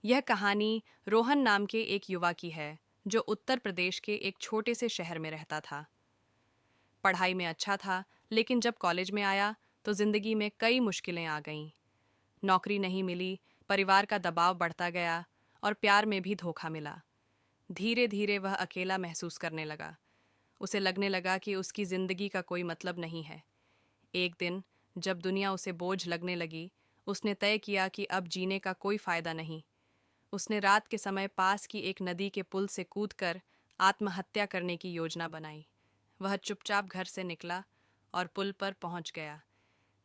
यह कहानी रोहन नाम के एक युवा की है जो उत्तर प्रदेश के एक छोटे से शहर में रहता था। पढ़ाई में अच्छा था, लेकिन जब कॉलेज में आया तो जिंदगी में कई मुश्किलें आ गईं। नौकरी नहीं मिली, परिवार का दबाव बढ़ता गया और प्यार में भी धोखा मिला। धीरे धीरे वह अकेला महसूस करने लगा। उसे लगने लगा कि उसकी जिंदगी का कोई मतलब नहीं है। एक दिन जब दुनिया उसे बोझ लगने लगी, उसने तय किया कि अब जीने का कोई फायदा नहीं। उसने रात के समय पास की एक नदी के पुल से कूदकर आत्महत्या करने की योजना बनाई। वह चुपचाप घर से निकला और पुल पर पहुंच गया।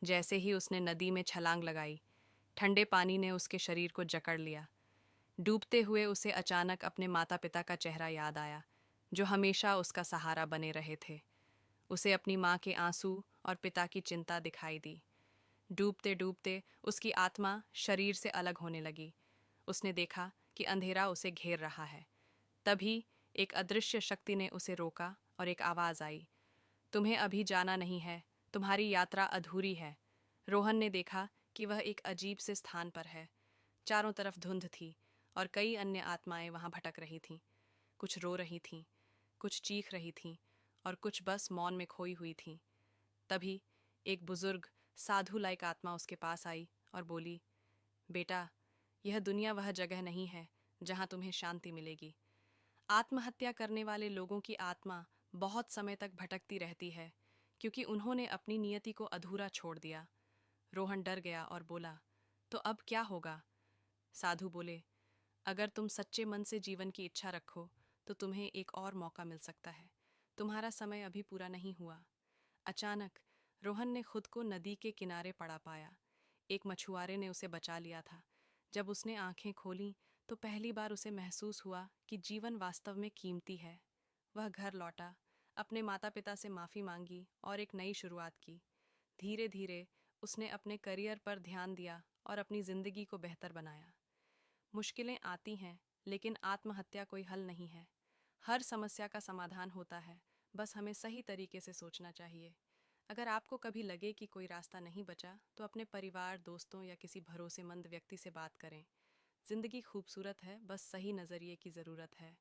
जैसे ही उसने नदी में छलांग लगाई, ठंडे पानी ने उसके शरीर को जकड़ लिया। डूबते हुए उसे अचानक अपने माता पिता का चेहरा याद आया, जो हमेशा उसका सहारा बने रहे थे। उसे अपनी माँ के आंसू और पिता की चिंता दिखाई दी। डूबते डूबते उसकी आत्मा शरीर से अलग होने लगी। उसने देखा कि अंधेरा उसे घेर रहा है। तभी एक अदृश्य शक्ति ने उसे रोका और एक आवाज आई, तुम्हें अभी जाना नहीं है, तुम्हारी यात्रा अधूरी है। रोहन ने देखा कि वह एक अजीब से स्थान पर है। चारों तरफ धुंध थी और कई अन्य आत्माएं वहां भटक रही थीं। कुछ रो रही थीं, कुछ चीख रही थीं और कुछ बस मौन में खोई हुई थीं। तभी एक बुजुर्ग साधु लायक आत्मा उसके पास आई और बोली, बेटा, यह दुनिया वह जगह नहीं है जहां तुम्हें शांति मिलेगी। आत्महत्या करने वाले लोगों की आत्मा बहुत समय तक भटकती रहती है, क्योंकि उन्होंने अपनी नियति को अधूरा छोड़ दिया। रोहन डर गया और बोला, तो अब क्या होगा? साधु बोले, अगर तुम सच्चे मन से जीवन की इच्छा रखो तो तुम्हें एक और मौका मिल सकता है। तुम्हारा समय अभी पूरा नहीं हुआ। अचानक रोहन ने खुद को नदी के किनारे पड़ा पाया। एक मछुआरे ने उसे बचा लिया था। जब उसने आंखें खोलीं तो पहली बार उसे महसूस हुआ कि जीवन वास्तव में कीमती है। वह घर लौटा, अपने माता पिता से माफ़ी मांगी और एक नई शुरुआत की। धीरे धीरे उसने अपने करियर पर ध्यान दिया और अपनी ज़िंदगी को बेहतर बनाया। मुश्किलें आती हैं, लेकिन आत्महत्या कोई हल नहीं है। हर समस्या का समाधान होता है, बस हमें सही तरीके से सोचना चाहिए। अगर आपको कभी लगे कि कोई रास्ता नहीं बचा, तो अपने परिवार, दोस्तों या किसी भरोसेमंद व्यक्ति से बात करें। जिंदगी खूबसूरत है, बस सही नज़रिए की ज़रूरत है।